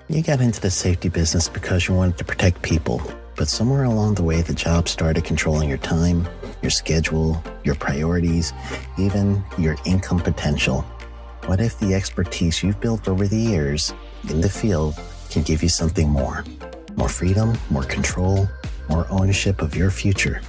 You got into the safety business because you wanted to protect people, but somewhere along the way the job started controlling your time, your schedule, your priorities, even your income potential. What if the expertise you've built over the years in the field can give you something more? More freedom, more control, more ownership of your future.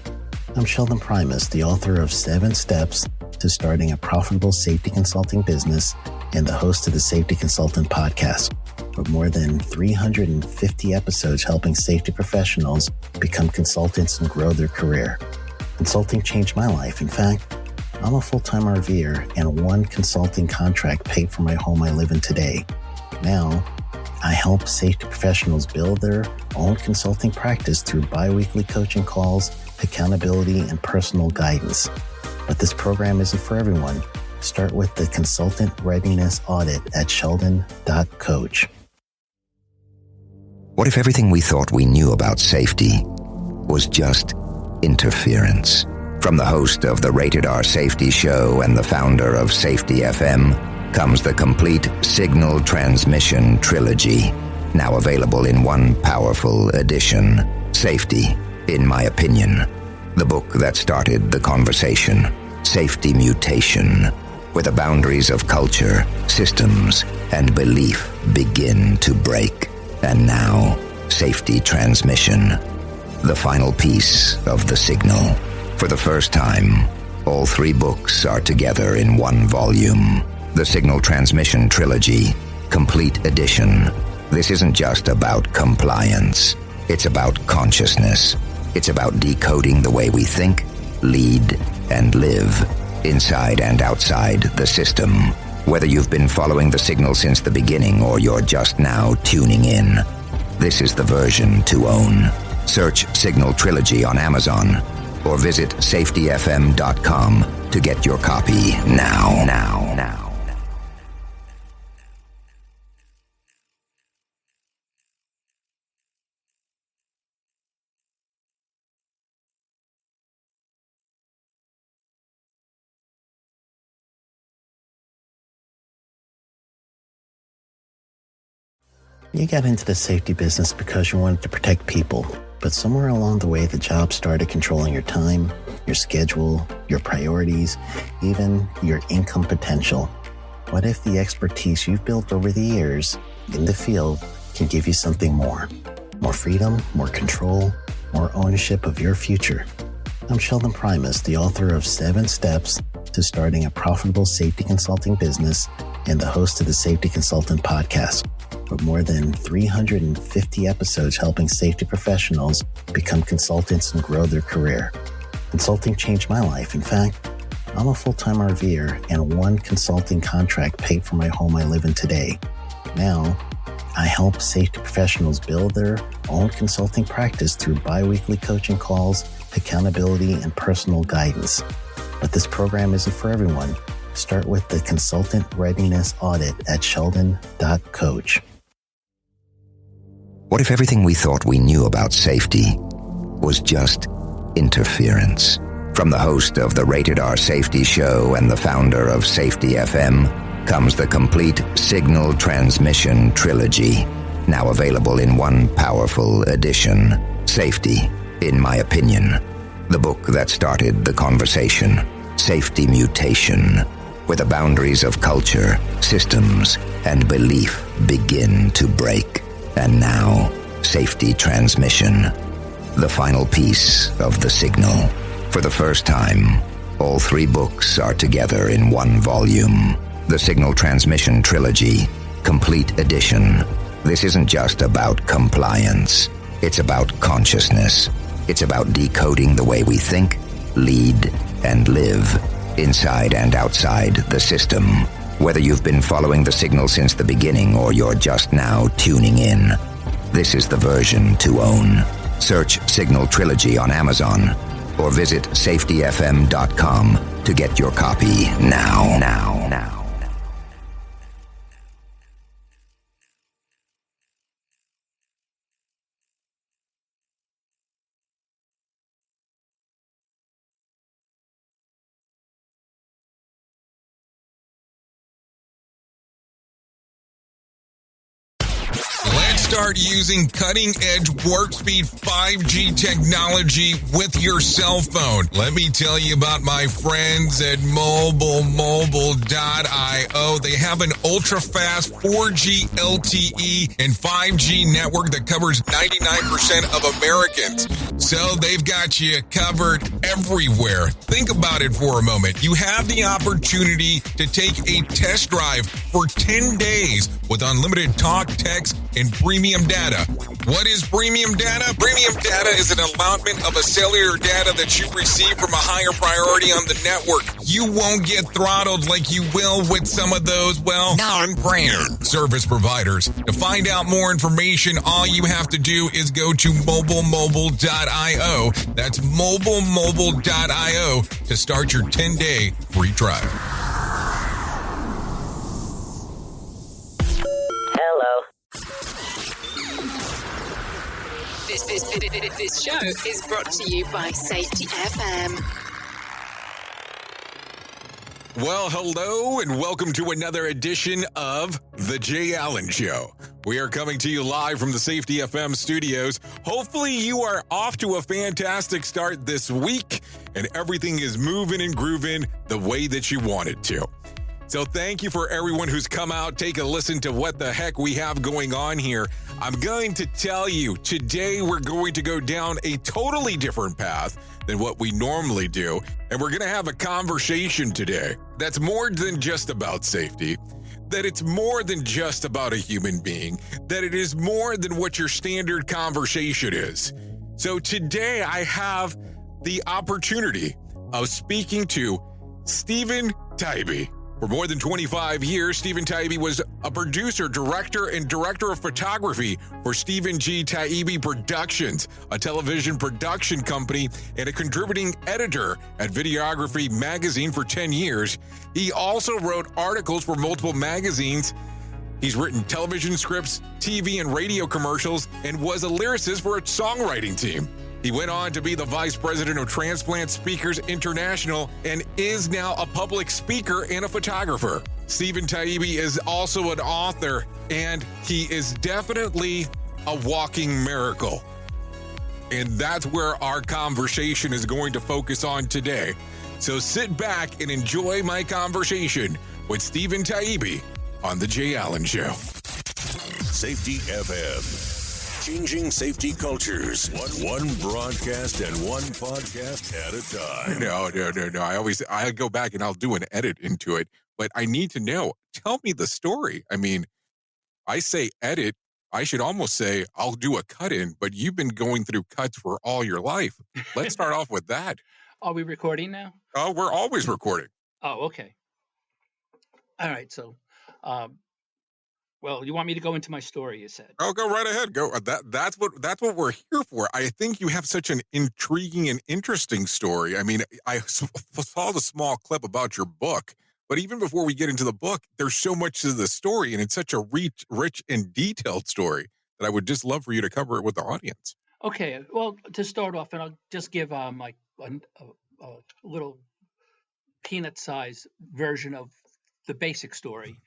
I'm Sheldon Primus, the author of 7 Steps to Starting a Profitable Safety Consulting Business and the host of the Safety Consultant Podcast, with more than 350 episodes helping safety professionals become consultants and grow their career. Consulting changed my life. In fact, I'm a full-time RVer, and one consulting contract paid for my home I live in today. Now, I help safety professionals build their own consulting practice through bi-weekly coaching calls, accountability, and personal guidance. But this program isn't for everyone. Start with the Consultant Readiness Audit at sheldon.coach. What if everything we thought we knew about safety was just interference? From the host of the Rated R Safety Show and the founder of Safety FM comes the complete Signal Transmission Trilogy, now available in one powerful edition. Safety, in my opinion, the book that started the conversation. Safety Mutation, where the boundaries of culture, systems, and belief begin to break. And now, Safety Transmission, the final piece of the signal. For the first time, all 3 books are together in one volume. The Signal Transmission Trilogy, Complete Edition. This isn't just about compliance. It's about consciousness. It's about decoding the way we think, lead, and live, inside and outside the system. Whether you've been following the signal since the beginning or you're just now tuning in, this is the version to own. Search Signal Trilogy on Amazon or visit safetyfm.com to get your copy now. You got into the safety business because you wanted to protect people, but somewhere along the way the job started controlling your time, your schedule, your priorities, even your income potential. What if the expertise you've built over the years in the field can give you something more? More freedom, more control, more ownership of your future. I'm Sheldon Primus, the author of 7 Steps to Starting a Profitable Safety Consulting Business and the host of the Safety Consultant Podcast, with more than 350 episodes helping safety professionals become consultants and grow their career. Consulting changed my life. In fact, I'm a full-time RVer, and one consulting contract paid for my home I live in today. Now, I help safety professionals build their own consulting practice through bi-weekly coaching calls, accountability, and personal guidance. But this program isn't for everyone. Start with the Consultant Readiness Audit at sheldon.coach. What if everything we thought we knew about safety was just interference? From the host of the Rated R Safety Show and the founder of Safety FM comes the complete Signal Transmission Trilogy, now available in one powerful edition. Safety, in my opinion, the book that started the conversation. Safety Mutation, where the boundaries of culture, systems, and belief begin to break. And now, Safety Transmission, the final piece of the signal. For the first time, all 3 books are together in one volume. The Signal Transmission Trilogy, Complete Edition. This isn't just about compliance. It's about consciousness. It's about decoding the way we think, lead, and live, inside and outside the system. Whether you've been following the signal since the beginning or you're just now tuning in, this is the version to own. Search Signal Trilogy on Amazon or visit safetyfm.com to get your copy now. Let's start using cutting-edge warp speed 5G technology with your cell phone. Let me tell you about my friends at mobilemobile.io. They have an ultra-fast 4G LTE and 5G network that covers 99% of Americans. So they've got you covered everywhere. Think about it for a moment. You have the opportunity to take a test drive for 10 days with unlimited talk, text, and premium data. What is premium data? Premium data is an allotment of a cellular data that you receive from a higher priority on the network. You won't get throttled like you will with some of those, non-brand service providers. To find out more information, all you have to do is go to mobilemobile.io. That's mobilemobile.io to start your 10-day free trial. This show is brought to you by Safety FM. Well, hello, and welcome to another edition of The Jay Allen Show. We are coming to you live from the Safety FM studios. Hopefully you are off to a fantastic start this week, and everything is moving and grooving the way that you want it to. So thank you for everyone who's come out, take a listen to what the heck we have going on here. I'm going to tell you, today we're going to go down a totally different path than what we normally do. And we're going to have a conversation today that's more than just about safety, that it's more than just about a human being, that it is more than what your standard conversation is. So today I have the opportunity of speaking to Steven Taibbi. For more than 25 years, Steven Taibbi was a producer, director, and director of photography for Steven G. Taibbi Productions, a television production company, and a contributing editor at Videography magazine for 10 years. He also wrote articles for multiple magazines. He's written television scripts, TV and radio commercials, and was a lyricist for a songwriting team. He went on to be the vice president of Transplant Speakers International and is now a public speaker and a photographer. Steven Taibbi is also an author, and he is definitely a walking miracle. And that's where our conversation is going to focus on today. So sit back and enjoy my conversation with Steven Taibbi on The Jay Allen Show. Safety FM. Changing safety cultures, one broadcast and one podcast at a time. No. I go back and I'll do an edit into it, but I need to know. Tell me the story. I mean, I say edit. I should almost say I'll do a cut in, but you've been going through cuts for all your life. Let's start off with that. Are we recording now? Oh, we're always recording. Oh, okay. All right. So, well, you want me to go into my story, you said? Oh, go right ahead. Go. That's what we're here for. I think you have such an intriguing and interesting story. I mean, I saw the small clip about your book, but even before we get into the book, there's so much to the story, and it's such a rich and detailed story that I would just love for you to cover it with the audience. Okay. Well, to start off, and I'll just give like a little peanut-sized version of the basic story.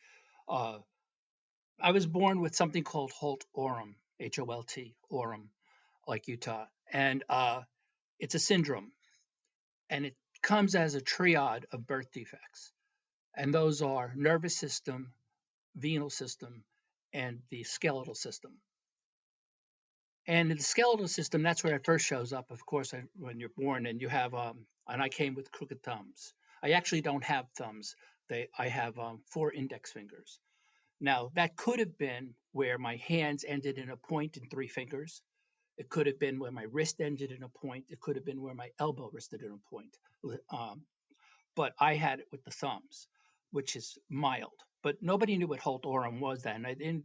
I was born with something called Holt Oram, Holt, Oram, like Utah. And it's a syndrome. And it comes as a triad of birth defects. And those are nervous system, venal system, and the skeletal system. And in the skeletal system, that's where it first shows up, of course, when you're born. And you have, and I came with crooked thumbs. I actually don't have thumbs. I have 4 index fingers. Now, that could have been where my hands ended in a point and 3 fingers. It could have been where my wrist ended in a point. It could have been where my elbow rested in a point. But I had it with the thumbs, which is mild. But nobody knew what Holt Oram was then. They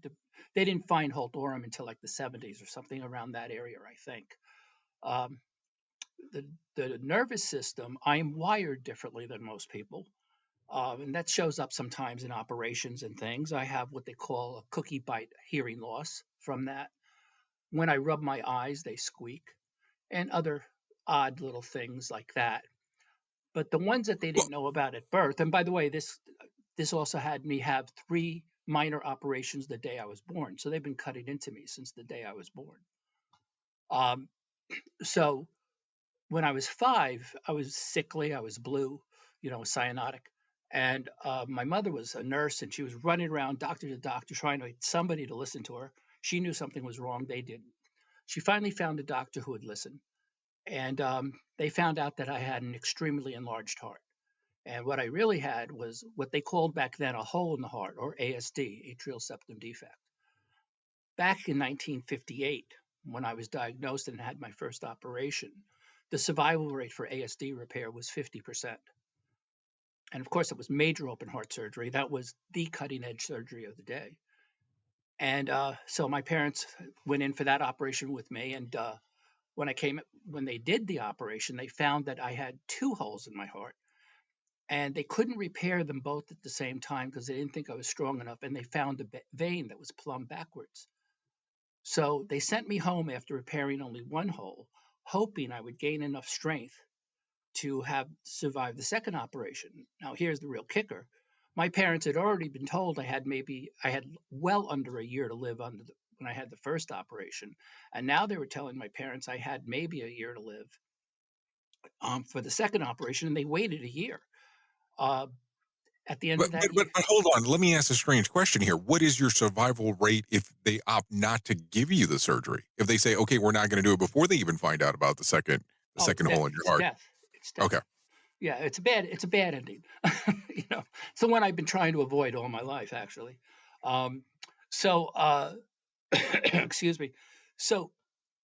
didn't find Holt Oram until like the 70s or something around that area, I think. The nervous system, I'm wired differently than most people. And that shows up sometimes in operations and things. I have what they call a cookie bite hearing loss from that. When I rub my eyes, they squeak, and other odd little things like that. But the ones that they didn't know about at birth, and by the way, this also had me have 3 minor operations the day I was born. So they've been cutting into me since the day I was born. Um, so when I was 5, I was sickly, I was blue, cyanotic. And my mother was a nurse, and she was running around doctor to doctor trying to get somebody to listen to her. She knew something was wrong. They didn't. She finally found a doctor who would listen. And they found out that I had an extremely enlarged heart. And what I really had was what they called back then a hole in the heart, or ASD, atrial septum defect. Back in 1958, when I was diagnosed and had my first operation, the survival rate for ASD repair was 50%. And of course, it was major open heart surgery. That was the cutting edge surgery of the day. And so my parents went in for that operation with me. And when they did the operation, they found that I had 2 holes in my heart. And they couldn't repair them both at the same time because they didn't think I was strong enough. And they found a vein that was plumbed backwards. So they sent me home after repairing only 1 hole, hoping I would gain enough strength to have survived the second operation. Now, here's the real kicker. My parents had already been told I had well under a year to live when I had the first operation. And now they were telling my parents I had maybe a year to live for the second operation, and they waited a year. At the end of that year. But hold on. Let me ask a strange question here. What is your survival rate if they opt not to give you the surgery? If they say, okay, we're not going to do it before they even find out about the second hole in your heart? It's death. Okay. Yeah, it's a bad ending. It's the one I've been trying to avoid all my life, actually. Excuse me. So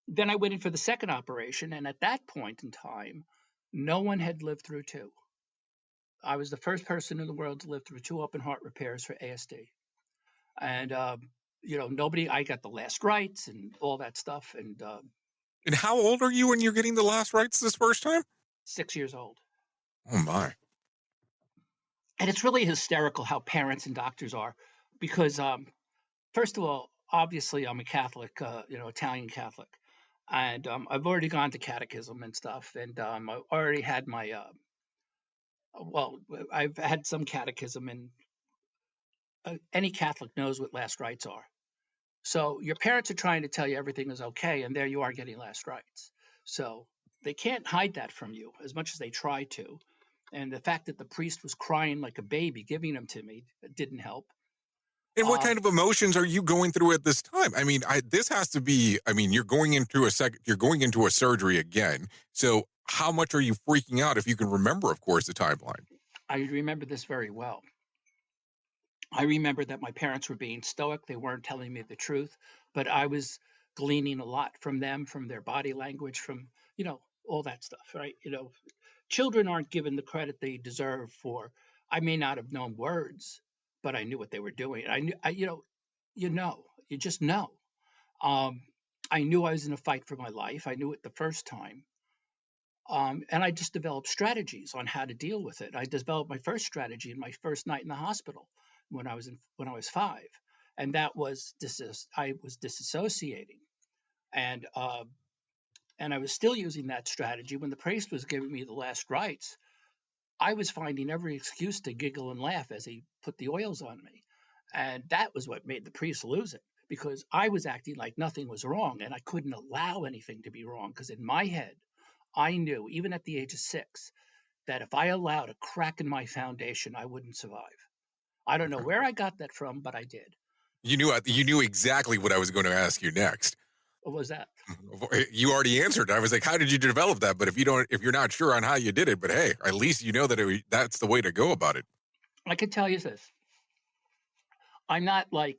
then I went in for the second operation, and at that point in time, no one had lived through 2. I was the first person in the world to live through 2 open heart repairs for ASD. And, nobody, I got the last rites and all that stuff. And how old are you when you're getting the last rites this first time? 6 years old. Oh, my. And it's really hysterical how parents and doctors are, because first of all, obviously I'm a Catholic, Italian Catholic. And I've already gone to catechism and stuff. And I already had my, I've had some catechism, and any Catholic knows what last rites are. So your parents are trying to tell you everything is okay, and there you are getting last rites. So they can't hide that from you as much as they try to. And the fact that the priest was crying like a baby giving them to me didn't help. And what kind of emotions are you going through at this time? I mean, this has to be, you're going into a surgery again. So how much are you freaking out, if you can remember, of course, the timeline? I remember this very well. I remember that my parents were being stoic. They weren't telling me the truth, but I was gleaning a lot from them, from their body language, from, all that stuff, right? Children aren't given the credit they deserve for, I may not have known words, but I knew what they were doing. I knew, you just know. I knew I was in a fight for my life. I knew it the first time. And I just developed strategies on how to deal with it. I developed my first strategy in my first night in the hospital when I was 5, and that was I was disassociating, and I was still using that strategy when the priest was giving me the last rites. I was finding every excuse to giggle and laugh as he put the oils on me, and that was what made the priest lose it, because I was acting like nothing was wrong, and I couldn't allow anything to be wrong, because in my head, I knew, even at the age of 6, that if I allowed a crack in my foundation, I wouldn't survive. I don't know where I got that from, but I did. You knew exactly what I was going to ask you next. What was that? You already answered. I was like, how did you develop that? But if you're not sure on how you did it, but hey, at least you know that that's the way to go about it. I can tell you this. I'm not like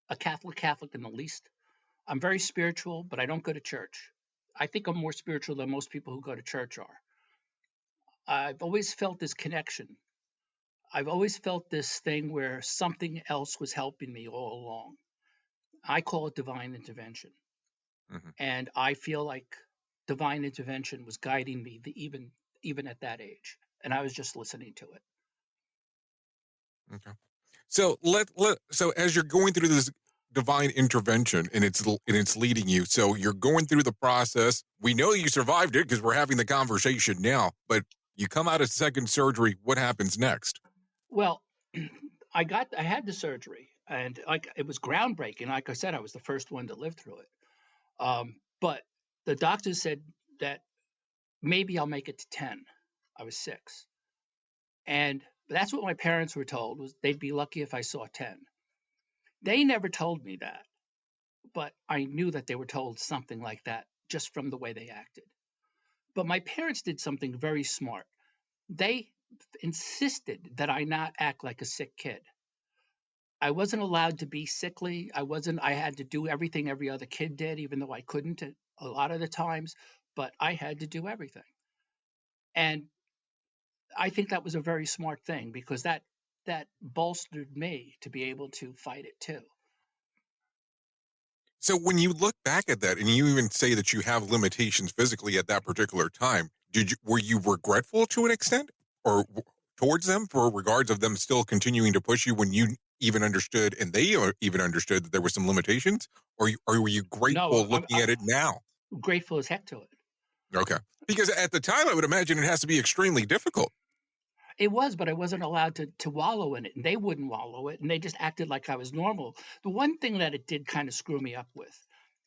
a Catholic in the least. I'm very spiritual, but I don't go to church. I think I'm more spiritual than most people who go to church are. I've always felt this connection. I've always felt this thing where something else was helping me all along. I call it divine intervention. Mm-hmm. And I feel like divine intervention was guiding me even at that age. And I was just listening to it. Okay. So so as you're going through this divine intervention and it's leading you, so you're going through the process. We know you survived it because we're having the conversation now, but you come out of second surgery. What happens next? Well, I had the surgery, and like it was groundbreaking. Like I said, I was the first one to live through it. But the doctor said that maybe I'll make it to 10. I was 6. And that's what my parents were told, was they'd be lucky if I saw 10. They never told me that, but I knew that they were told something like that just from the way they acted. But my parents did something very smart. They insisted that I not act like a sick kid. I wasn't allowed to be sickly. I had to do everything every other kid did, even though I couldn't a lot of the times, but I had to do everything. And I think that was a very smart thing, because that bolstered me to be able to fight it too. So when you look back at that, and you even say that you have limitations physically at that particular time, were you regretful to an extent, or towards them, for regards of them still continuing to push you when you even understood, and they even understood that there were some limitations, or were you No, grateful looking at it now? I'm grateful as heck to it. Okay, because at the time, I would imagine it has to be extremely difficult. It was, but I wasn't allowed to wallow in it, and they wouldn't wallow it, and they just acted like I was normal. The one thing that it did kind of screw me up with,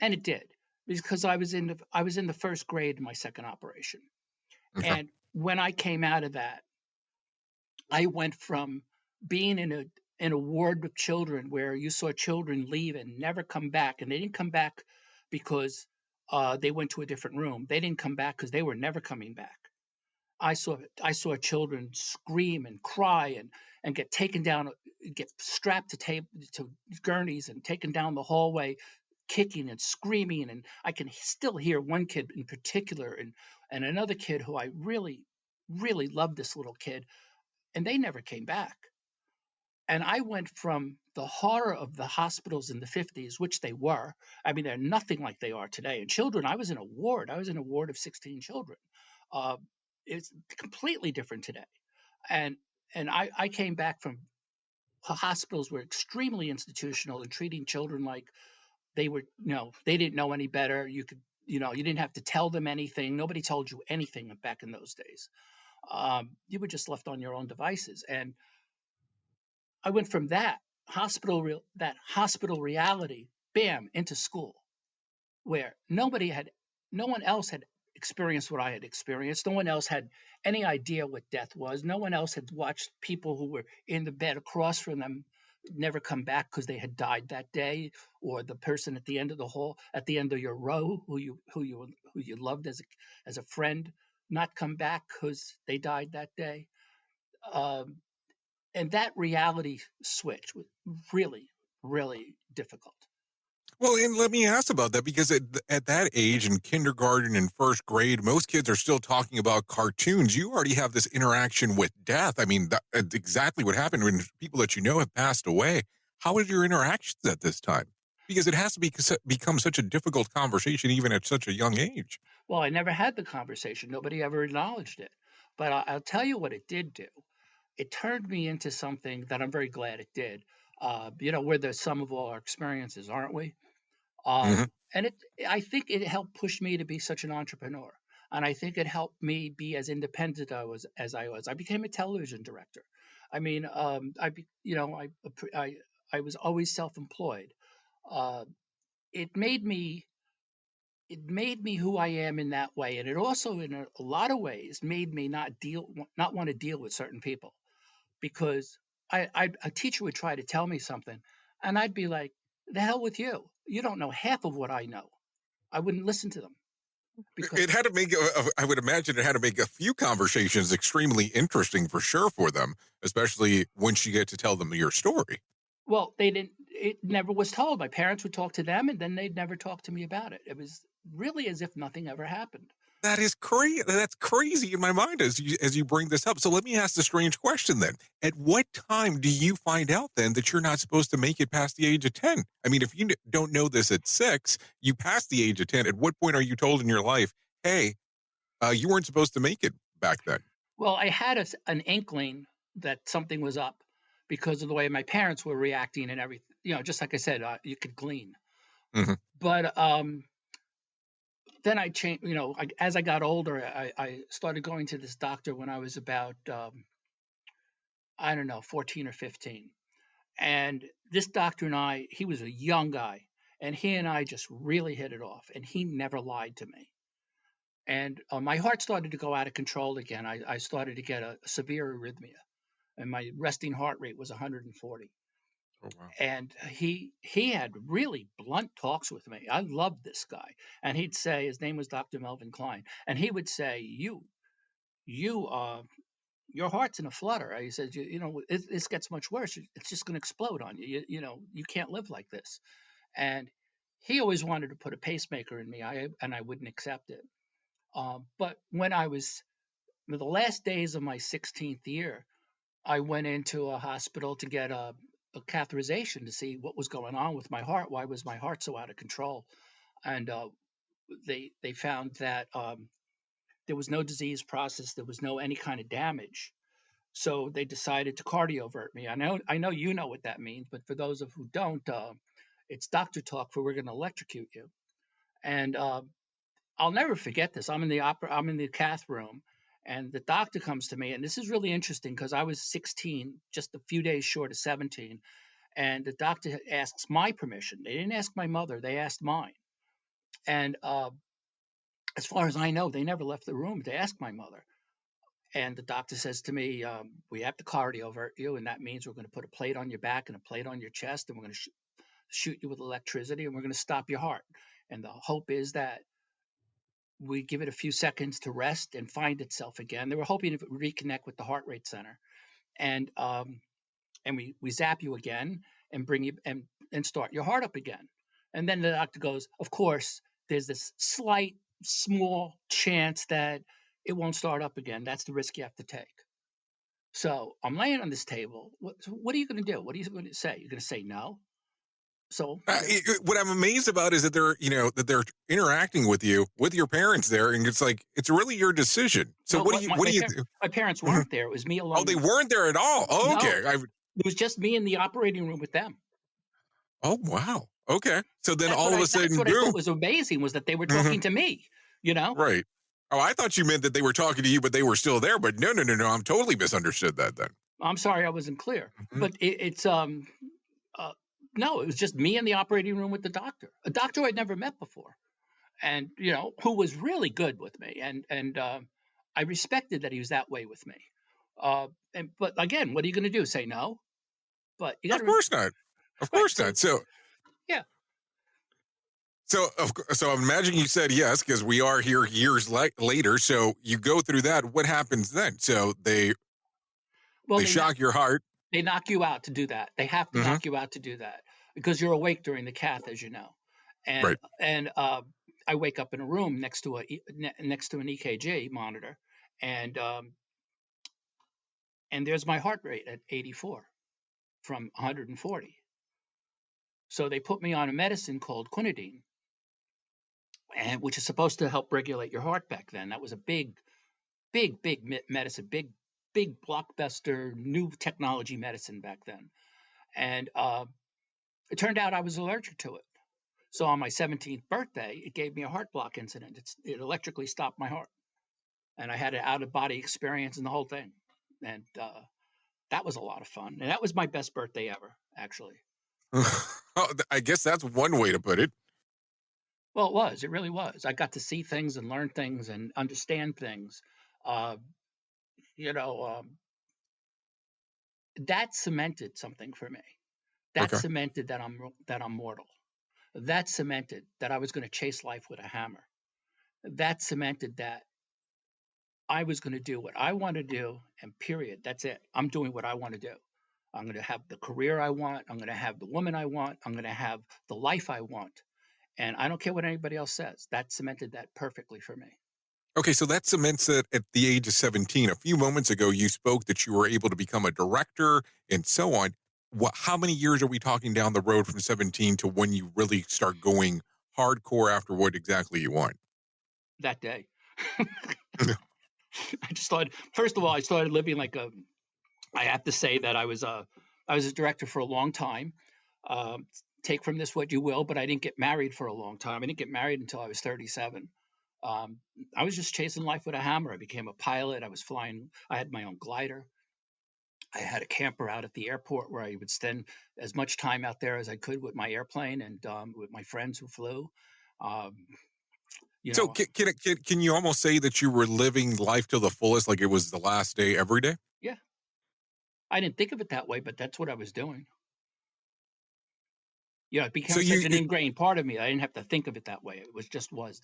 and it did, because I was in the first grade in my second operation, Okay. and when I came out of that, I went from being in a ward with children where you saw children leave and never come back, and they didn't come back because they went to a different room. They didn't come back because they were never coming back. I saw children scream and cry and get taken down, get strapped to gurneys and taken down the hallway, kicking and screaming. And I can still hear one kid in particular, and another kid who I really loved, this little kid, and they never came back. And I went from the horror of the hospitals in the 50s, which they were. I mean, they're nothing like they are today. And children, I was in a ward. I was in a ward of 16 children. Uh, it's completely different today. And I came back from hospitals were extremely institutional and treating children like they were, they didn't know any better. You didn't have to tell them anything. Nobody told you anything back in those days. You were just left on your own devices. And I went from that hospital reality, bam, into school, where no one else had experienced what I had experienced. No one else had any idea what death was. No one else had watched people who were in the bed across from them never come back because they had died that day, or the person at the end of the hall, at the end of your row, who you loved as a friend, not come back because they died that day. Um, and that reality switch was really difficult. Well, and let me ask about that, because at that age, in kindergarten and first grade, most kids are still talking about cartoons. You already have this interaction with death. I mean, that's exactly what happened when people that you know have passed away. How was your interactions at this time? Because it has to become such a difficult conversation even at such a young age. Well, I never had the conversation. Nobody ever acknowledged it. But I'll tell you what it did do. It turned me into something that I'm very glad it did. We're the sum of all our experiences, aren't we? Hmm. And I think it helped push me to be such an entrepreneur. And I think it helped me be as independent as I was. I became a television director. I mean, I was always self-employed. Uh, it made me it made me who I am in that way, and it also, in a lot of ways, made me not want to deal with certain people, because a teacher would try to tell me something, and I'd be like, "The hell with you! You don't know half of what I know." I wouldn't listen to them because, It had to make, I would imagine it had to make a few conversations extremely interesting for sure for them, especially once you get to tell them your story. well, they didn't. It never was told. My parents would talk to them, and then they'd never talk to me about it. It was really as if nothing ever happened. That is crazy. That's crazy in my mind as you bring this up. So let me ask the strange question then. At what time do you find out then that you're not supposed to make it past the age of 10? I mean, if you don't know this at 6, you pass the age of 10. At what point are you told in your life, hey, you weren't supposed to make it back then? Well, I had an inkling that something was up because of the way my parents were reacting and everything. Just like I said, you could glean. Hmm. But then I changed. As I got older, I started going to this doctor when I was about I don't know, 14 or 15, And this doctor and he was a young guy, and he and I just really hit it off, and he never lied to me. And my heart started to go out of control again. I started to get a severe arrhythmia, and my resting heart rate was 140. Oh wow. And he had really blunt talks with me. I loved this guy, and he'd say his name was Dr. Melvin Klein, and he would say, you your heart's in a flutter. He says, you know, this gets much worse. It's just going to explode on you. You know, you can't live like this. And he always wanted to put a pacemaker in me, and I wouldn't accept it. But when I was the last days of my 16th year, I went into a hospital to get a catheterization to see what was going on with my heart. Why was my heart so out of control? And they found that there was no disease process, there was no any kind of damage. So they decided to cardiovert me. I know you know what that means, but for those of who don't, it's doctor talk for we're going to electrocute you. And I'll never forget this. I'm in the cath room, and the doctor comes to me, and this is really interesting because I was 16, just a few days short of 17, and the doctor asks my permission. They didn't ask my mother; they asked mine. And as far as I know, they never left the room to ask my mother. And the doctor says to me, "We have to cardiovert you, and that means we're going to put a plate on your back and a plate on your chest, and we're going to shoot you with electricity, and we're going to stop your heart. And the hope is that we give it a few seconds to rest and find itself again." They were hoping to reconnect with the heart rate center, and we zap you again and bring you and start your heart up again. And then the doctor goes, "Of course, there's this slight, small chance that it won't start up again. That's the risk you have to take." So I'm laying on this table. What are you going to do? What are you going to say? You're going to say no? So What I'm amazed about is that they're interacting with you, with your parents there, and it's like it's really your decision. So well, what do you do? my parents weren't there. It was me alone. Oh, they weren't there at all. Oh, No, okay. it was just me in the operating room with them. Oh, wow. Okay. So then That's all of a that's sudden, what I boom. thought was amazing was that they were Mhm. talking to me. You know, Right. Oh, I thought you meant that they were talking to you, but they were still there. But no. I'm totally misunderstood that then. I'm sorry I wasn't clear, Mhm. but it's uh, no, it was just me in the operating room with the doctor, a doctor I'd never met before, and you know who was really good with me, and I respected that he was that way with me. But again, what are you going to do? Say no? But you got Of to course not. Of right. course not. So, Yeah. so I'm imagining you said yes because we are here years later. So you go through that. What happens then? So Well, they shock your heart. they knock you out to do that. They have to Hmm. knock you out to do that because you're awake during the cath, as you know, and Right. and I wake up in a room next to next to an EKG monitor, and there's my heart rate at 84 from 140. So they put me on a medicine called quinidine, and which is supposed to help regulate your heart back then. That was a big medicine, big blockbuster new technology medicine back then, and it turned out I was allergic to it. So on my 17th birthday, it gave me a heart block incident. It electrically stopped my heart, and I had an out of body experience and the whole thing. And that was a lot of fun. And that was my best birthday ever, actually. Oh, I guess that's one way to put it. Well, it was. It really was. I got to see things and learn things and understand things. Uh, you know, that cemented something for me. That Okay. cemented that I'm mortal. That cemented that I was going to chase life with a hammer. That cemented that I was going to do what I want to do, and period. That's it. I'm doing what I want to do. I'm going to have the career I want. I'm going to have the woman I want. I'm going to have the life I want. And I don't care what anybody else says. That cemented that perfectly for me. Okay, so that cements it at the age of 17. A few moments ago, you spoke that you were able to become a director and so on. How many years are we talking down the road from 17 to when you really start going hardcore after what exactly you want? That day. I just thought, first of all, I started living like I have to say that I was a director for a long time. Take from this what you will, but I didn't get married for a long time. I didn't get married until I was 37. Um, I was just chasing life with a hammer. I became a pilot. I was flying. I had my own glider. I had a camper out at the airport where I would spend as much time out there as I could with my airplane and with my friends who flew. Um, you So know, can you almost say that you were living life to the fullest, like it was the last day every day? yeah, I didn't think of it that way, but that's what I was doing. It So became such an ingrained part of me. I didn't have to think of it that way. It was the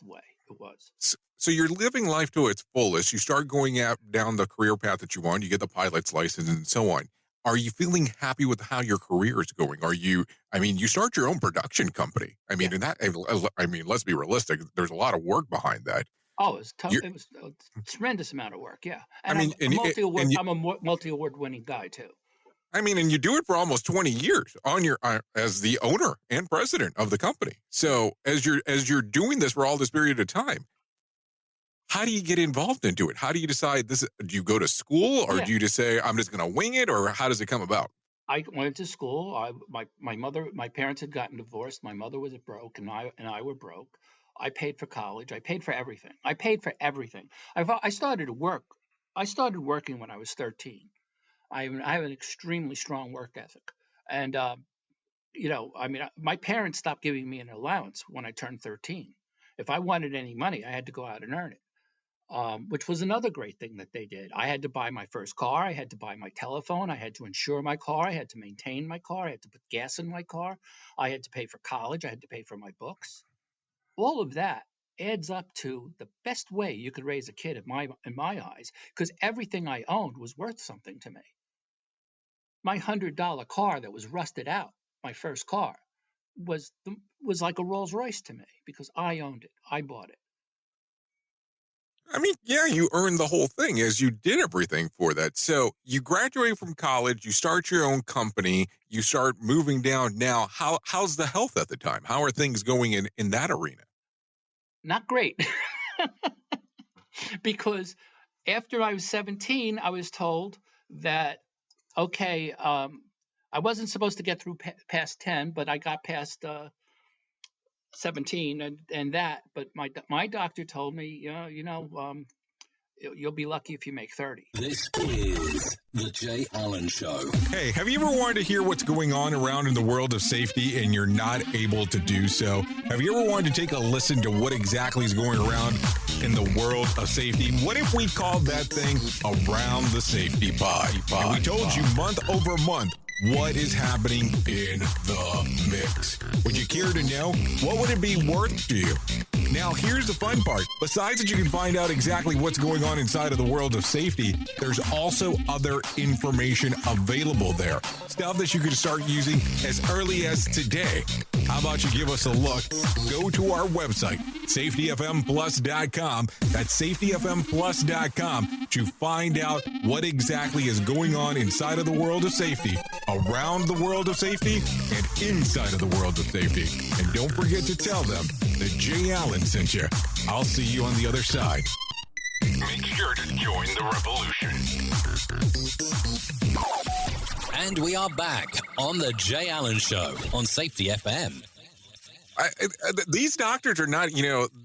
way it was. so you're living life to its fullest. You start going out down the career path that you want. You get the pilot's license and so on. Are you feeling happy with how your career is going? You start your own production company. Yeah. Let's be realistic. There's a lot of work behind that. Oh, it was tough. It was a tremendous amount of work. Yeah, and I'm a multi-award winning guy too. And you do it for almost 20 years on your as the owner and president of the company. So as you're doing this for all this period of time, how do you get involved into it? How do you decide this? Do you go to school, or do you just say I'm just going to wing it, or how does it come about? I went to school. My parents had gotten divorced. My mother was broke, and I were broke. I paid for college. I paid for everything. I started to work. I started working when I was 13. I have an extremely strong work ethic, and my parents stopped giving me an allowance when I turned 13. If I wanted any money, I had to go out and earn it, which was another great thing that they did. I had to buy my first car. I had to buy my telephone. I had to insure my car. I had to maintain my car. I had to put gas in my car. I had to pay for college. I had to pay for my books. All of that adds up to the best way you could raise a kid in my eyes, because everything I owned was worth something to me. My $100 car that was rusted out, my first car, was like a Rolls Royce to me because I owned it. I bought it. You earned the whole thing as you did everything for that. So you graduate from college, you start your own company, you start moving down. Now, how's the health at the time? How are things going in that arena? Not great. Because after I was 17, I was told that, okay, I wasn't supposed to get through past 10, but I got past 17 and that. But my doctor told me, you'll be lucky if you make 30. This is The Jay Allen Show. Hey, have you ever wanted to hear what's going on around in the world of safety and you're not able to do so? Have you ever wanted to take a listen to what exactly is going around in the world of safety? What if we called that thing Around the Safety Pod? And we told you month over month what is happening in the mix. Would you care to know? What would it be worth to you? Now, here's the fun part. Besides that you can find out exactly what's going on inside of the world of safety, there's also other information available there. Stuff that you can start using as early as today. How about you give us a look? Go to our website, safetyfmplus.com. That's safetyfmplus.com to find out what exactly is going on inside of the world of safety, around the world of safety, and inside of the world of safety. And don't forget to tell them that Jay Allen sent you. I'll see you on the other side. Make sure to join the revolution. And we are back on the Jay Allen Show on Safety FM. These doctors are not,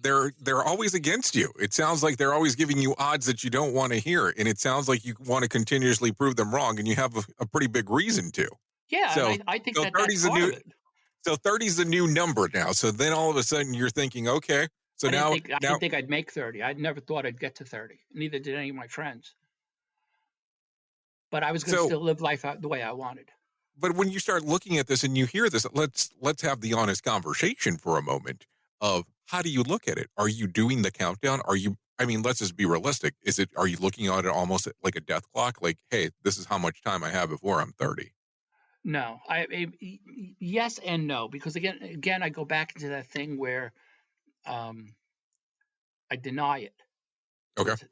they're always against you. It sounds like they're always giving you odds that you don't want to hear. And it sounds like you want to continuously prove them wrong. And you have a pretty big reason to. Yeah, so, I think so that's part of it. So 30 is the new number now. So then all of a sudden you're thinking, okay. So I didn't think I'd make 30. I never thought I'd get to 30. Neither did any of my friends. But I was going to still live life out the way I wanted. But when you start looking at this and you hear this, let's have the honest conversation for a moment of how do you look at it? Are you doing the countdown? Let's just be realistic. Are you looking at it almost like a death clock? Like, hey, this is how much time I have before I'm 30. No, yes and no, because again, I go back into that thing where I deny it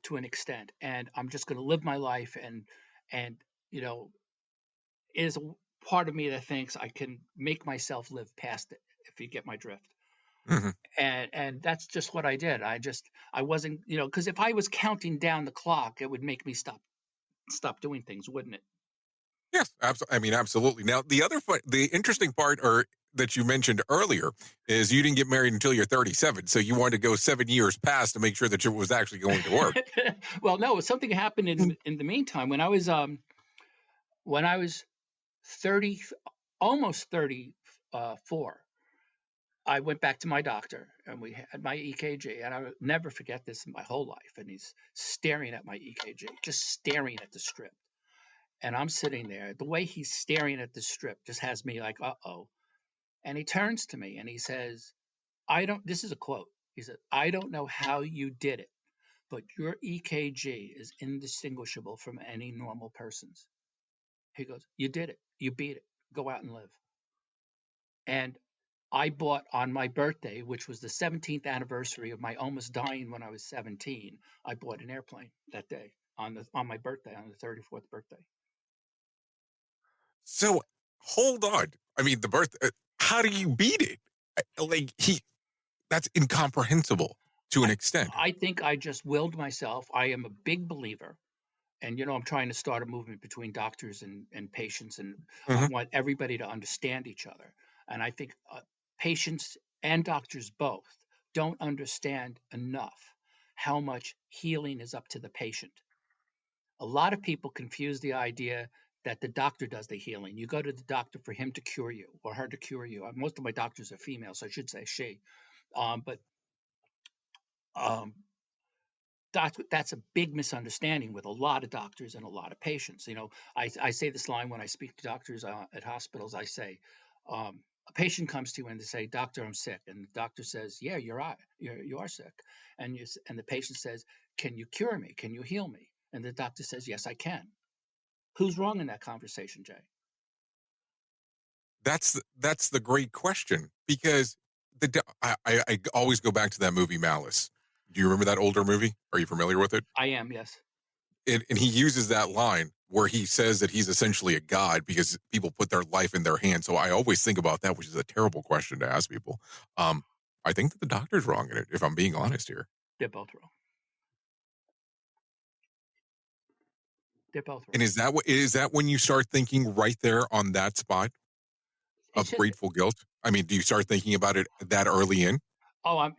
to an extent, and I'm just going to live my life, and it is a part of me that thinks I can make myself live past it, if you get my drift. Mm-hmm. And that's just what I did. I wasn't, because if I was counting down the clock, it would make me stop doing things, wouldn't it? Yes, absolutely. Now, the interesting part that you mentioned earlier is you didn't get married until you're 37. So you wanted to go 7 years past to make sure that it was actually going to work. Well, no, something happened in the meantime. When I was When I was 30, almost 34, I went back to my doctor and we had my EKG, and I will never forget this in my whole life. And he's staring at my EKG, just staring at the strip. And I'm sitting there. The way he's staring at the strip just has me like, uh-oh. And he turns to me and he says, this is a quote. He said, I don't know how you did it, but your EKG is indistinguishable from any normal person's. He goes, you did it. You beat it. Go out and live. And I bought on my birthday, which was the 17th anniversary of my almost dying when I was 17. I bought an airplane that day on my birthday, on the 34th birthday. So hold on. I mean, the birth. How do you beat it? Like that's incomprehensible to an extent. I think I just willed myself. I am a big believer. And, I'm trying to start a movement between doctors and patients, and I Mhm. want everybody to understand each other. And I think patients and doctors both don't understand enough how much healing is up to the patient. A lot of people confuse the idea that the doctor does the healing. You go to the doctor for him to cure you or her to cure you. Most of my doctors are female, so I should say she. But um, that's a big misunderstanding with a lot of doctors and a lot of patients. I say this line when I speak to doctors at hospitals. I say, a patient comes to you and they say, "Doctor, I'm sick," and the doctor says, "Yeah, you are sick," and the patient says, "Can you cure me? Can you heal me?" And the doctor says, "Yes, I can." Who's wrong in that conversation, Jay? That's the great question, because I always go back to that movie Malice. Do you remember that older movie? Are you familiar with it? I am, yes. And he uses that line where he says that he's essentially a god because people put their life in their hands. So I always think about that, which is a terrible question to ask people. I think that the doctor's wrong in it, if I'm being honest here. They're both wrong. They're both wrong. And is that when you start thinking right there on that spot It's of just, grateful guilt? I mean, do you start thinking about it that early in? oh,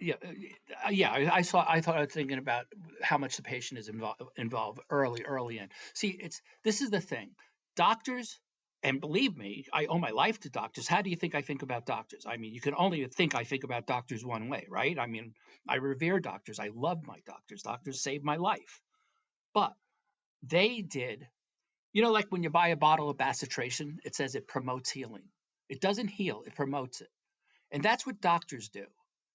yeah. I thought I was thinking about how much the patient is involved early in. See, this is the thing, doctors, and believe me, I owe my life to doctors. How do you think I think about doctors? I mean, you can only think I think about doctors one way, right? I mean, I revere doctors. I love my doctors. Doctors saved my life, but they did. Like when you buy a bottle of bacitracin, it says it promotes healing. It doesn't heal; it promotes it. And that's what doctors do,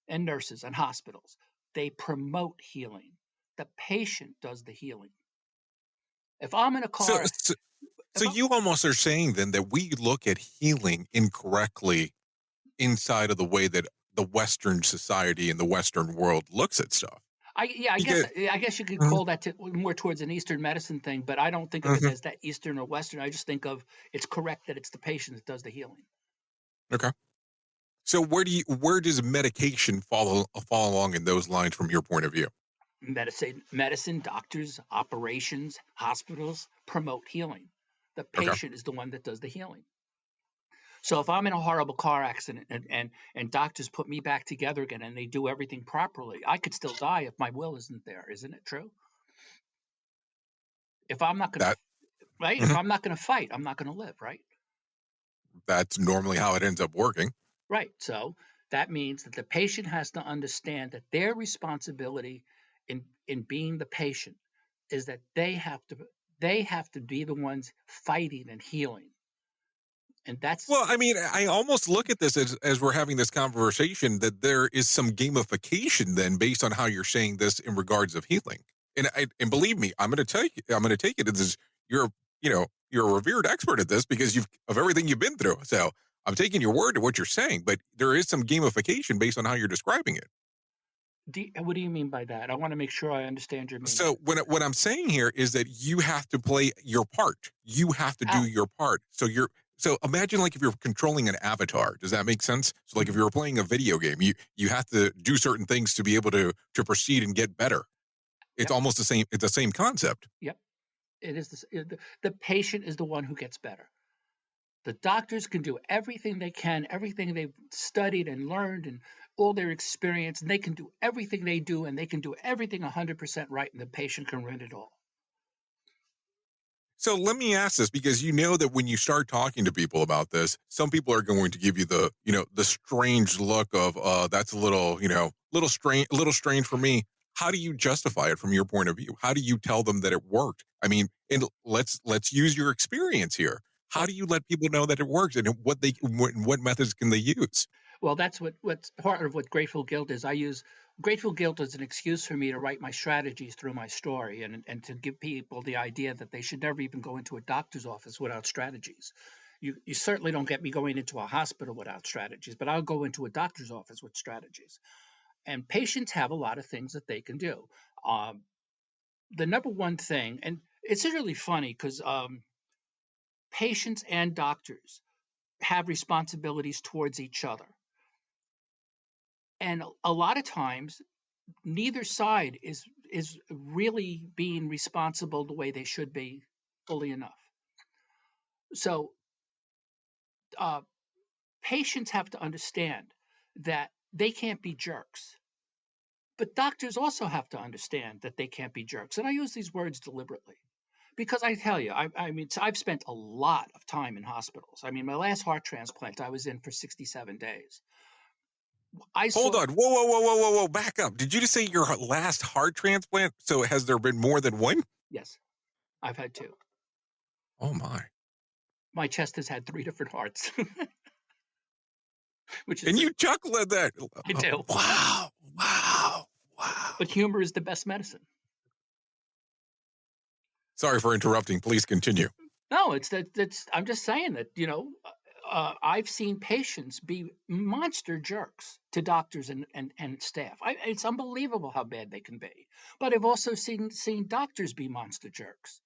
and nurses and hospitals. They promote healing. The patient does the healing. If I'm in a So, car, so, so if I'm, you almost are saying then that we look at healing incorrectly inside of the way that the Western society and the Western world looks at stuff. I guess Because you could Mhm, call that more towards an Eastern medicine thing, but I don't think of it mhm. as that Eastern or Western. I just think of it's correct that it's the patient that does the healing. Okay. So where does medication fall along in those lines from your point of view? Medicine, doctors, operations, hospitals promote healing. The Okay. patient is the one that does the healing. So if I'm in a horrible car accident and doctors put me back together again and they do everything properly, I could still die if my will isn't there. Isn't it true? If I'm not going to, That right? If mhm, I'm not going to fight, I'm not going to live, right? that's normally how it ends up working. Right. So that means that the patient has to understand that their responsibility in being the patient is that they have to be the ones fighting and healing. And that's Well, I mean, I almost look at this as we're having this conversation that there is some gamification then based on how you're saying this in regards of healing. And believe me, I'm going to take it as you're you're a revered expert at this because you've of everything you've been through. So I'm taking your word to what you're saying, but there is some gamification based on how you're describing it. what do you mean by that? I want to make sure I understand your meaning. So what I'm saying here is that you have to play your part. You have to do How? your part. So imagine like if you're controlling an avatar. Does that make sense? So like if you were playing a video game, you have to do certain things to be able to proceed and get better. It's Yep. almost the same. It's the same concept. Yep. It is the patient is the one who gets better. The doctors can do everything they can, everything they've studied and learned and all their experience, and they can do everything they do, and they can do everything 100% right, and the patient can run it all. So let me ask this, because you know that when you start talking to people about this, some people are going to give you the strange look of, that's a little, little strange for me. How do you justify it from your point of view? How do you tell them that it worked? I mean, and let's use your experience here. How Well, do you let people know that it works, and what methods can they use? well, that's what's part of what grateful guilt is. I use grateful guilt as an excuse for me to write my strategies through my story, and to give people the idea that they should never even go into a doctor's office without strategies. You certainly don't get me going into a hospital without strategies, but I'll go into a doctor's office with strategies. And patients have a lot of things that they can do. Um, the number one thing, and it's really funny because patients and doctors have responsibilities towards each other. And a lot of times, neither side is really being responsible the way they should be fully enough. So uh, patients have to understand that they can't be jerks. But doctors also have to understand that they can't be jerks. And I use these words deliberately because I tell you, I mean, I've spent a lot of time in hospitals. I mean, my last heart transplant, I was in for 67 days. I Hold saw, on, whoa, back up. Did you just say your last heart transplant? So has there been more than one? yes, I've had two. Oh my! My chest has had three different hearts, which is And pretty, you chuckle at that. I do. Wow, wow, wow. But humor is the best medicine. Sorry for interrupting. Please continue. No, it's that. That's. I'm just saying that I've seen patients be monster jerks to doctors and staff. It's unbelievable how bad they can be. But I've also seen doctors be monster jerks,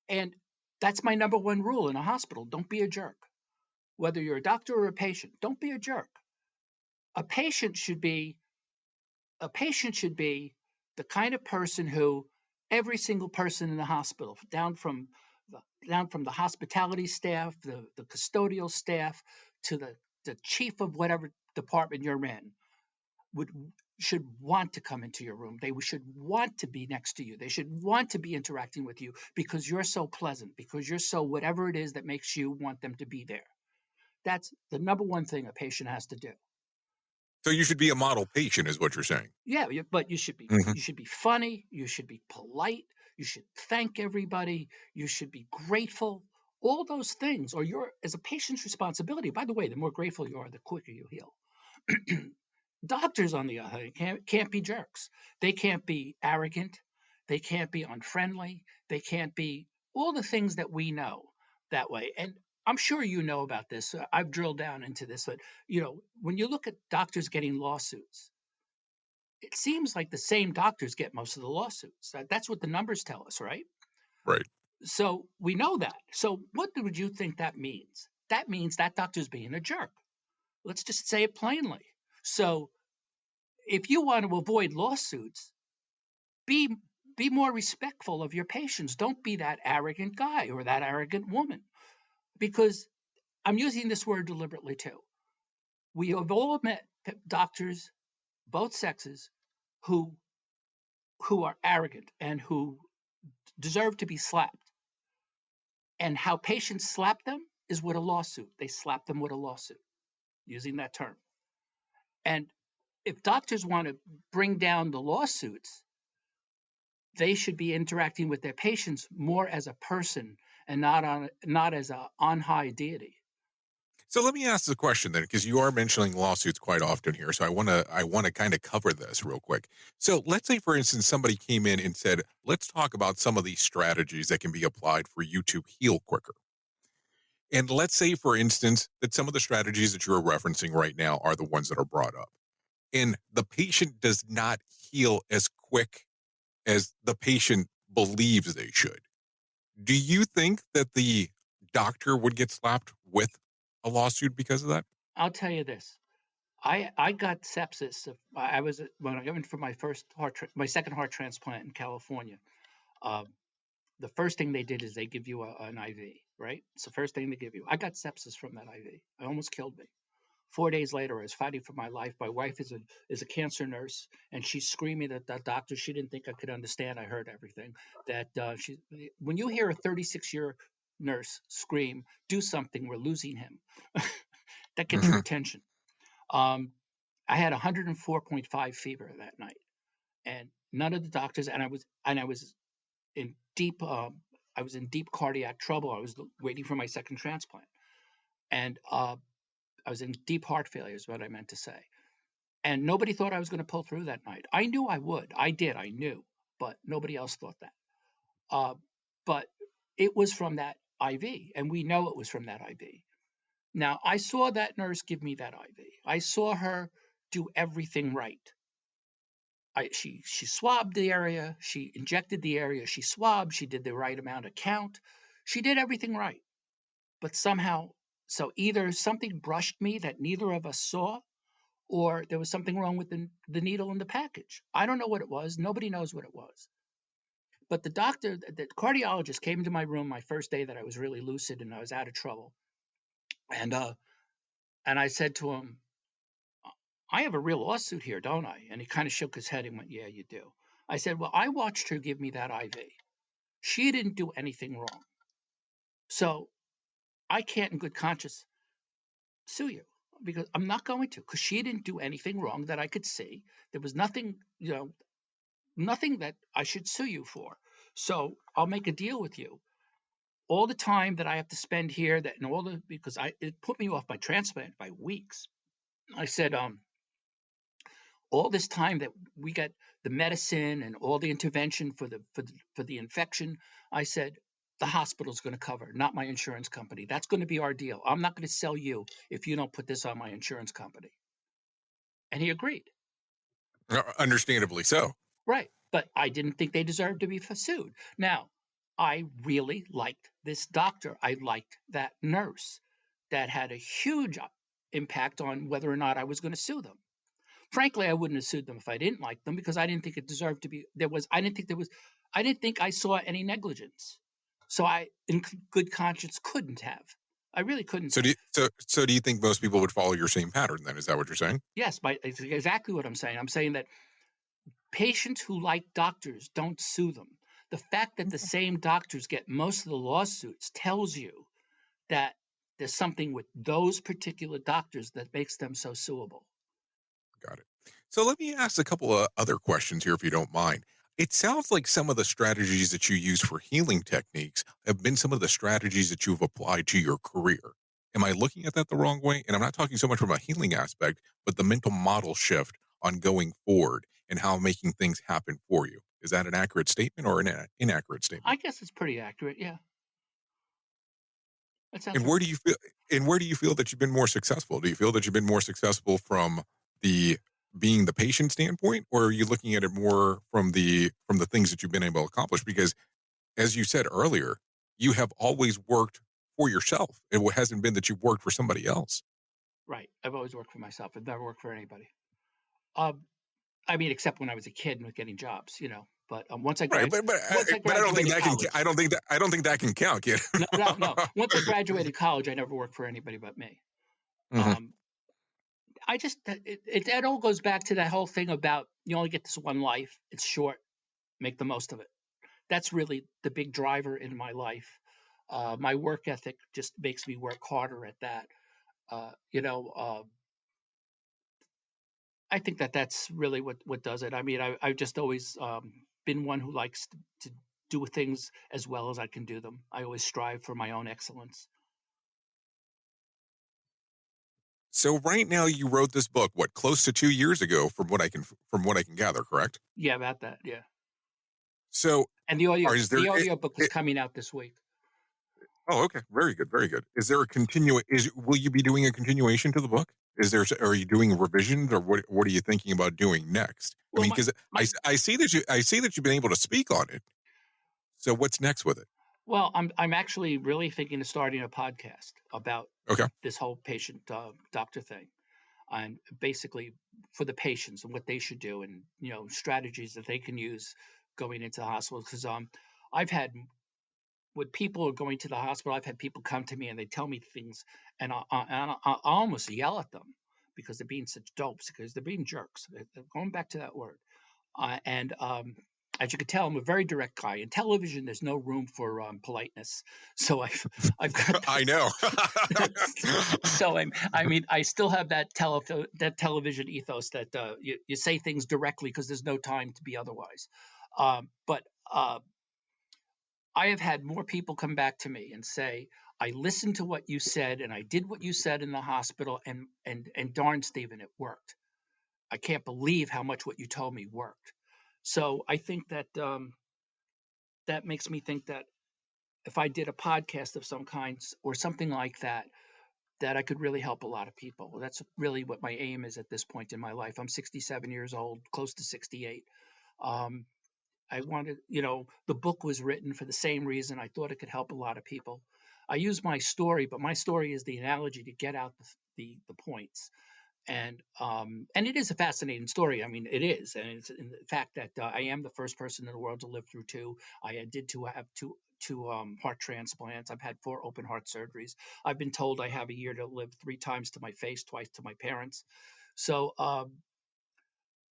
and that's my number one rule in a hospital: don't be a jerk. Whether you're a doctor or a patient, don't be a jerk. A patient should be a patient should be the kind of person who every single person in the hospital, down from the hospitality staff, the custodial staff, to the chief of whatever department you're in, would should want to come into your room. They should want to be next to you. They should want to be interacting with you because you're so pleasant, because you're so whatever it is that makes you want them to be there. That's the number one thing a patient has to do. So you should be a model patient, is what you're saying. Yeah, but Mhm. you should be funny, you should be polite, you should thank everybody, you should be grateful. All those things are your as a patient's responsibility. By the way, the more grateful you are, the quicker you heal. Doctors, on the other hand, can't be jerks. They can't be arrogant. They can't be unfriendly. They can't be all the things that we know that way. And I'm sure you know about this. I've drilled down into this, but when you look at doctors getting lawsuits, it seems like the same doctors get most of the lawsuits. That's what the numbers tell us, right? Right. So we know that. So what would you think that means? That means that doctor's being a jerk. Let's just say it plainly. So if you want to avoid lawsuits, be be more respectful of your patients. Don't be that arrogant guy or that arrogant woman. Because I'm using this word deliberately too. We have all met doctors, both sexes, who are arrogant and who deserve to be slapped. And how patients slap them is with a lawsuit. They slap them with a lawsuit, using that term. And if doctors want to bring down the lawsuits, they should be interacting with their patients more as a person and not as a on high deity. So let me ask the question then, because you are mentioning lawsuits quite often here. So I want to kind of cover this real quick. So let's say, for instance, somebody came in and said, let's talk about some of these strategies that can be applied for you to heal quicker. And let's say, for instance, that some of the strategies that you're referencing right now are the ones that are brought up. And the patient does not heal as quick as the patient believes they should. Do you think that the doctor would get slapped with a lawsuit because of that? I'll tell you this. I got sepsis. I was when I went for my my second heart transplant in California. Uh, the first thing they did is they give you an IV, right? It's the first thing they give you. I got sepsis from that IV. It almost killed me. 4 days later, I was fighting for my life. My wife is a cancer nurse, and she's screaming at that doctor. She didn't think I could understand. I heard everything. That when you hear a 36-year nurse scream, "Do something, we're losing him," that gets your Mhm. attention. Um, I had 104.5 fever that night, and none of the doctors. And I was in deep. I was in deep cardiac trouble. I was waiting for my second transplant, and I was in deep heart failure. Is what I meant to say. And nobody thought I was going to pull through that night. I knew I would. I did. I knew, but nobody else thought that. Uh, but it was from that IV, and we know it was from that IV. Now, I saw that nurse give me that IV. I saw her do everything right. She swabbed the area, she injected the area, she swabbed, she did the right amount of count. She did everything right. But somehow, so either something brushed me that neither of us saw, or there was something wrong with the needle in the package. I don't know what it was. Nobody knows what it was. But the cardiologist came into my room my first day that I was really lucid and I was out of trouble. And I said to him, "I have a real lawsuit here, don't I?" And he kind of shook his head and went, "Yeah, you do." I said, "Well, I watched her give me that IV. She didn't do anything wrong. So I can't in good conscience sue you because I'm not going to, because she didn't do anything wrong that I could see. There was nothing, nothing that I should sue you for. So I'll make a deal with you. All the time that I have to spend here, that and all the because it put me off my transplant by weeks. I said, all this time that we got the medicine and all the intervention for the infection, I said the hospital's going to cover, not my insurance company. That's going to be our deal. I'm not going to sell you if you don't put this on my insurance company. And he agreed. Understandably so. Right. But I didn't think they deserved to be sued. Now, I really liked this doctor. I liked that nurse. That had a huge impact on whether or not I was going to sue them. Frankly, I wouldn't have sued them if I didn't like them because I didn't think it deserved to be. I didn't think I saw any negligence. So I, in good conscience, couldn't have. I really couldn't So have. do you think most people would follow your same pattern then? Is that what you're saying? Yes, it's exactly what I'm saying. I'm saying that patients who like doctors don't sue them. The fact that the same doctors get most of the lawsuits tells you that there's something with those particular doctors that makes them so suable. Got it. So let me ask a couple of other questions here, if you don't mind. It sounds like some of the strategies that you use for healing techniques have been some of the strategies that you've applied to your career. Am I looking at that the wrong way? And I'm not talking so much from a healing aspect, but the mental model shift on going forward and how making things happen for you. Is that an accurate statement or an inaccurate I statement? guess it's pretty accurate. Yeah, that sounds And right. where do you feel that you've been more successful? Do you feel that you've been more successful from the being the patient standpoint, or are you looking at it more from the things that you've been able to accomplish? Because as you said earlier, you have always worked for yourself. It hasn't been that you've worked for somebody else. Right. I've always worked for myself. I've never worked for anybody. Um, I mean, except when I was a kid and was getting jobs, But Right, once I but I don't think graduated that can. college, I don't think that can count, kid. no, no, no. Once I graduated college, I never worked for anybody but me. Mhm. Um, I just that all goes back to that whole thing about you only get this one life. It's short. Make the most of it. That's really the big driver in my life. My work ethic just makes me work harder at that. Uh, you know, uh, I think that that's really what does it. I mean, I've just always been one who likes to do things as well as I can do them. I always strive for my own excellence. So right now, you wrote this book, what, close to 2 years ago, from what I can gather, correct? Yeah, about that. Yeah, So, and the audio is there? the audio book is coming out this week. Oh, okay. Very good. Very good. Is there a will you be doing a continuation to the book? Are you doing revisions or what are you thinking about doing next? I Well, mean, my because my I see that you've been able to speak on it. So what's next with it? well, I'm actually really thinking of starting a podcast about Okay. this whole patient doctor thing, and basically for the patients and what they should do, and strategies that they can use going into the hospital. Because I've had when people are going to the hospital, I've had people come to me and they tell me things, and I almost yell at them. because they're being such dopes, because they're being jerks. They're going back to that word. And as you can tell, I'm a very direct guy. In television, there's no room for politeness. So I've got. I know. So I still have that television ethos that you say things directly because there's no time to be otherwise. But I have had more people come back to me and say, I listened to what you said and I did what you said in the hospital, and darn, Steven, it worked. I can't believe how much what you told me worked. So I think that that makes me think that if I did a podcast of some kind or something like that, that I could really help a lot of people. Well, that's really what my aim is at this point in my life. I'm 67 years old, close to 68. I wanted, the book was written for the same reason. I thought it could help a lot of people. I use my story, but my story is the analogy to get out the points. And it is a fascinating story. I mean, it is, and it's in the fact that I am the first person in the world to live through two. I have two heart transplants. I've had 4 open heart surgeries. I've been told I have a year to live 3 times to my face, twice to my parents. So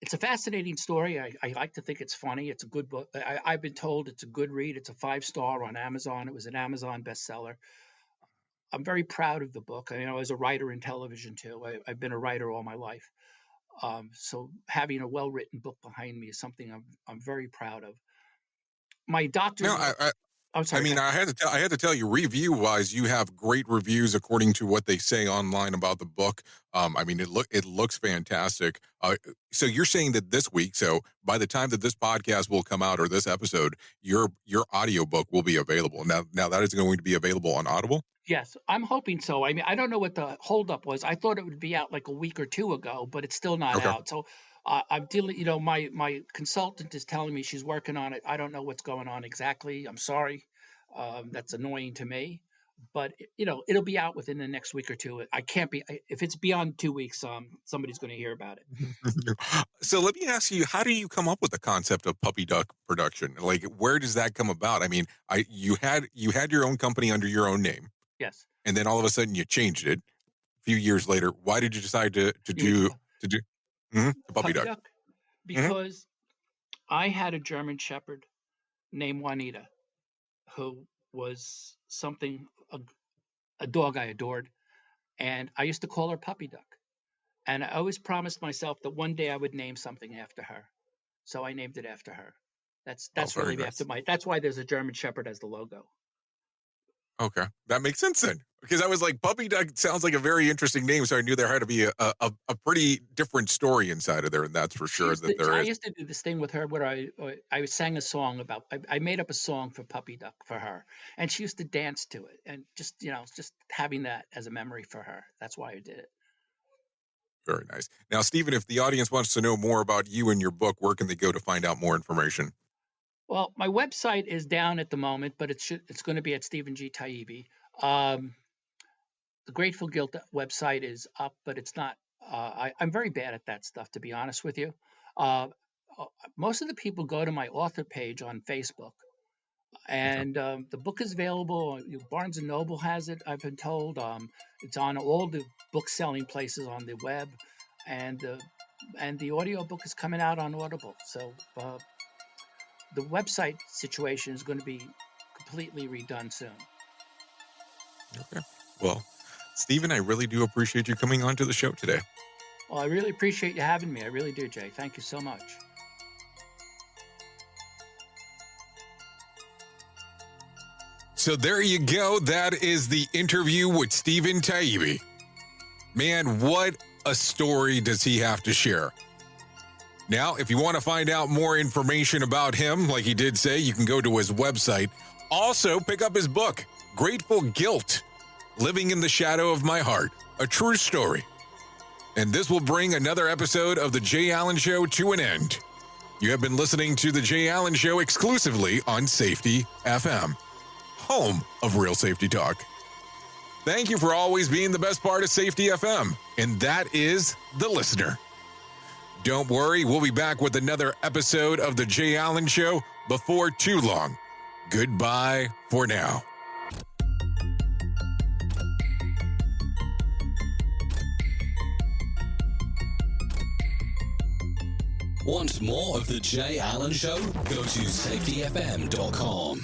it's a fascinating story. I like to think it's funny. It's a good book. I've been told it's a good read. It's a 5-star on Amazon. It was an Amazon bestseller. I'm very proud of the book. I was a writer in television too. I've been a writer all my life. So having a well-written book behind me is something I'm very proud of. My doctor. No, I'm sorry. I mean, I had to tell you, review-wise, you have great reviews according to what they say online about the book. I mean, it looks fantastic. So you're saying that this week, so by the time that this podcast will come out or this episode, your audiobook will be available. Now that is going to be available on Audible? Yes, I'm hoping so. I mean, I don't know what the holdup was. I thought it would be out like a week or 2 ago, but it's still not out. So I'm dealing, my consultant is telling me she's working on it. I don't know what's going on exactly. I'm sorry. That's annoying to me, but it'll be out within the next week or 2. I can't be, if it's beyond 2 weeks, somebody's going to hear about it. So let me ask you, how do you come up with the concept of puppy duck production? Like, where does that come about? I mean, you had your own company under your own name. Yes. And then all of a sudden you changed it a few years later. Why did you decide to do the puppy duck? Because I had a German Shepherd named Juanita, who was a dog I adored. And I used to call her Puppy Duck. And I always promised myself that one day I would name something after her. So I named it after her. That's really nice. That's why there's a German Shepherd as the logo. Okay, that makes sense then. Because I was like, Puppy Duck sounds like a very interesting name, so I knew there had to be a pretty different story inside of there, and that's for sure I used to do this thing with her where I sang a song about. I made up a song for Puppy Duck for her, and she used to dance to it, and just having that as a memory for her. That's why I did it. Very nice. Now, Steven, if the audience wants to know more about you and your book, where can they go to find out more information? Well, my website is down at the moment, but it's going to be at Steven G. Taibbi. The Grateful Guilt website is up, but it's not. I'm very bad at that stuff, to be honest with you. Most of the people go to my author page on Facebook, and the book is available. Barnes & Noble has it, I've been told. It's on all the book-selling places on the web, and the audio book is coming out on Audible. So the website situation is going to be completely redone soon. Okay. Well, Steven, I really do appreciate you coming on to the show today. Well, I really appreciate you having me. I really do, Jay. Thank you so much. So there you go. That is the interview with Steven Taibbi. Man, what a story does he have to share. Now, if you want to find out more information about him, like he did say, you can go to his website. Also, pick up his book, Grateful Guilt, Living in the Shadow of My Heart, a true story. And this will bring another episode of The Jay Allen Show to an end. You have been listening to The Jay Allen Show exclusively on Safety FM, home of real safety talk. Thank you for always being the best part of Safety FM, and that is the listener. Don't worry, we'll be back with another episode of The Jay Allen Show before too long. Goodbye for now. Want more of The Jay Allen Show? Go to safetyfm.com.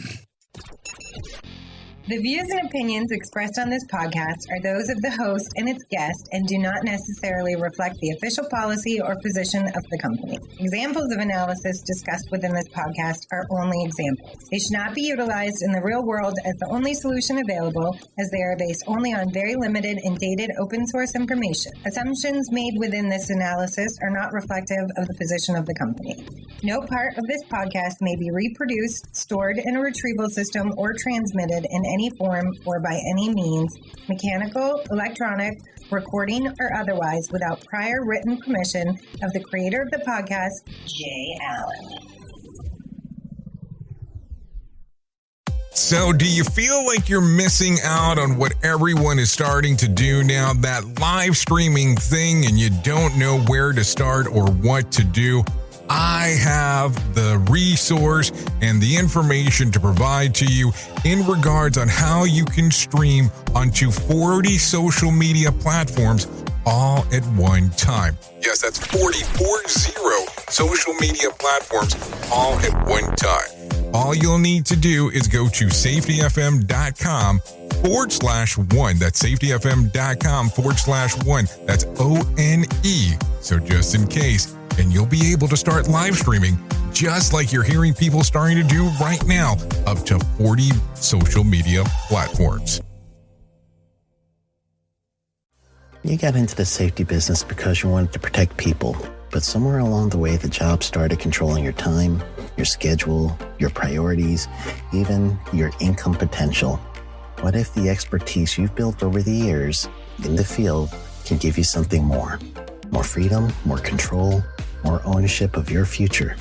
The views and opinions expressed on this podcast are those of the host and its guest and do not necessarily reflect the official policy or position of the company. Examples of analysis discussed within this podcast are only examples. They should not be utilized in the real world as the only solution available, as they are based only on very limited and dated open source information. Assumptions made within this analysis are not reflective of the position of the company. No part of this podcast may be reproduced, stored in a retrieval system, or transmitted in any form or by any means, mechanical, electronic, recording, or otherwise, without prior written permission of the creator of the podcast, Jay Allen. So, do you feel like you're missing out on what everyone is starting to do now, that live streaming thing, and you don't know where to start or what to do? I have the resource and the information to provide to you in regards on how you can stream onto 40 social media platforms all at one time. Yes, that's 40 social media platforms all at one time. All you'll need to do is go to safetyfm.com/1. That's safetyfm.com/1. That's ONE. So just in case. And you'll be able to start live streaming just like you're hearing people starting to do right now, up to 40 social media platforms. You got into the safety business because you wanted to protect people, but somewhere along the way, the job started controlling your time, your schedule, your priorities, even your income potential. What if the expertise you've built over the years in the field can give you something more? More freedom, more control, more ownership of your future.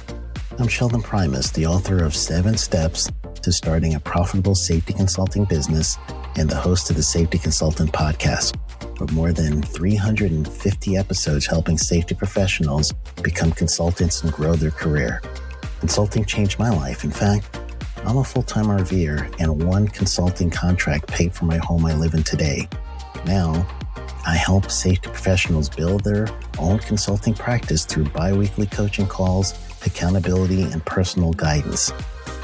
I'm Sheldon Primus, the author of 7 Steps to Starting a Profitable Safety Consulting Business and the host of the Safety Consultant Podcast, with more than 350 episodes helping safety professionals become consultants and grow their career. Consulting changed my life. In fact, I'm a full-time RVer, and one consulting contract paid for my home I live in today. Now, I help safety professionals build their own consulting practice through bi-weekly coaching calls, accountability, and personal guidance.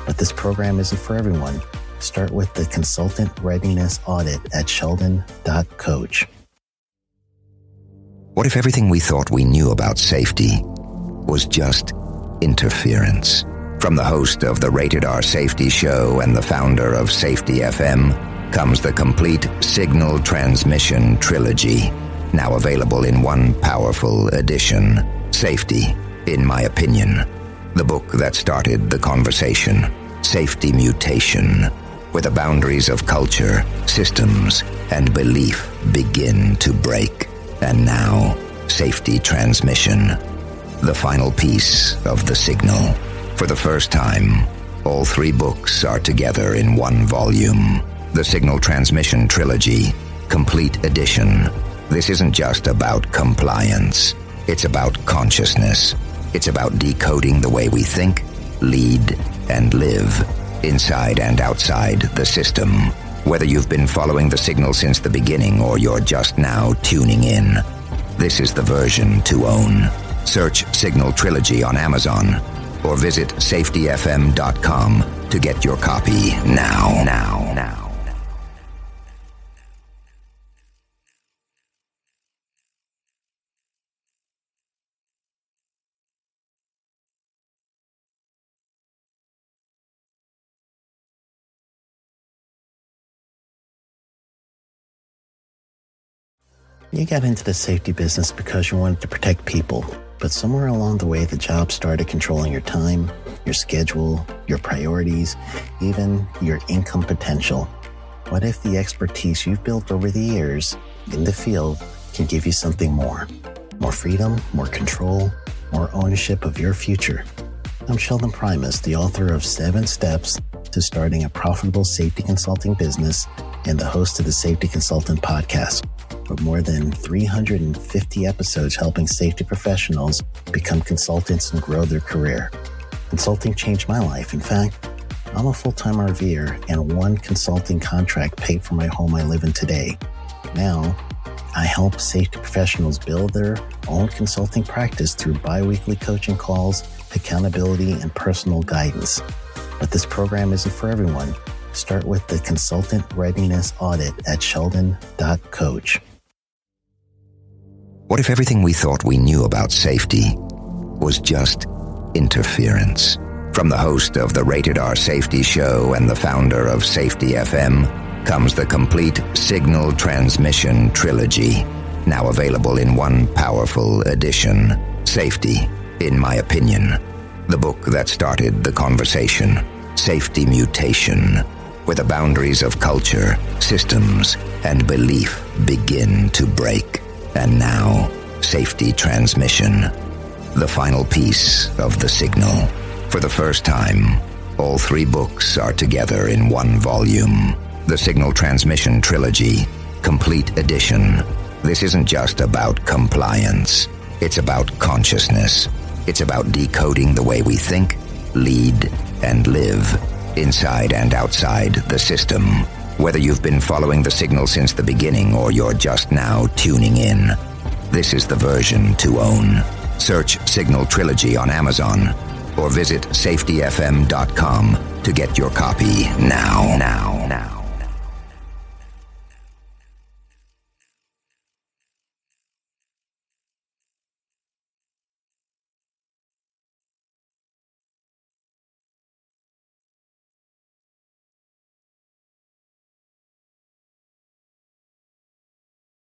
But this program isn't for everyone. Start with the Consultant Readiness Audit at sheldon.coach. What if everything we thought we knew about safety was just interference? From the host of the Rated R Safety Show and the founder of Safety FM, comes the complete signal transmission trilogy, now available in one powerful edition. Safety, in my opinion, the book that started the conversation. Safety Mutation, where the boundaries of culture, systems, and belief begin to break. And now, Safety Transmission, the final piece of the signal. For the first time, all 3 books are together in one volume. The Signal Transmission Trilogy, Complete Edition. This isn't just about compliance. It's about consciousness. It's about decoding the way we think, lead, and live, inside and outside the system. Whether you've been following the signal since the beginning or you're just now tuning in, this is the version to own. Search Signal Trilogy on Amazon or visit safetyfm.com to get your copy now. You got into the safety business because you wanted to protect people, but somewhere along the way, the job started controlling your time, your schedule, your priorities, even your income potential. What if the expertise you've built over the years in the field can give you something more? More freedom, more control, more ownership of your future. I'm Sheldon Primus, the author of 7 Steps to Starting a Profitable Safety Consulting Business and the host of the Safety Consultant Podcast, with more than 350 episodes helping safety professionals become consultants and grow their career. Consulting changed my life. In fact, I'm a full-time RVer, and one consulting contract paid for my home I live in today. Now, I help safety professionals build their own consulting practice through bi-weekly coaching calls, accountability, and personal guidance. But this program isn't for everyone. Start with the Consultant Readiness Audit at sheldon.coach. What if everything we thought we knew about safety was just interference? From the host of the Rated R Safety Show and the founder of Safety FM comes the complete Signal Transmission Trilogy, now available in one powerful edition. Safety, in my opinion, the book that started the conversation. Safety Mutation, where the boundaries of culture, systems, and belief begin to break. And now, Safety Transmission, the final piece of the signal. For the first time, all three books are together in one volume. The Signal Transmission Trilogy, Complete Edition. This isn't just about compliance. It's about consciousness. It's about decoding the way we think, lead, and live, inside and outside the system. Whether you've been following the signal since the beginning or you're just now tuning in, this is the version to own. Search Signal Trilogy on Amazon or visit safetyfm.com to get your copy now.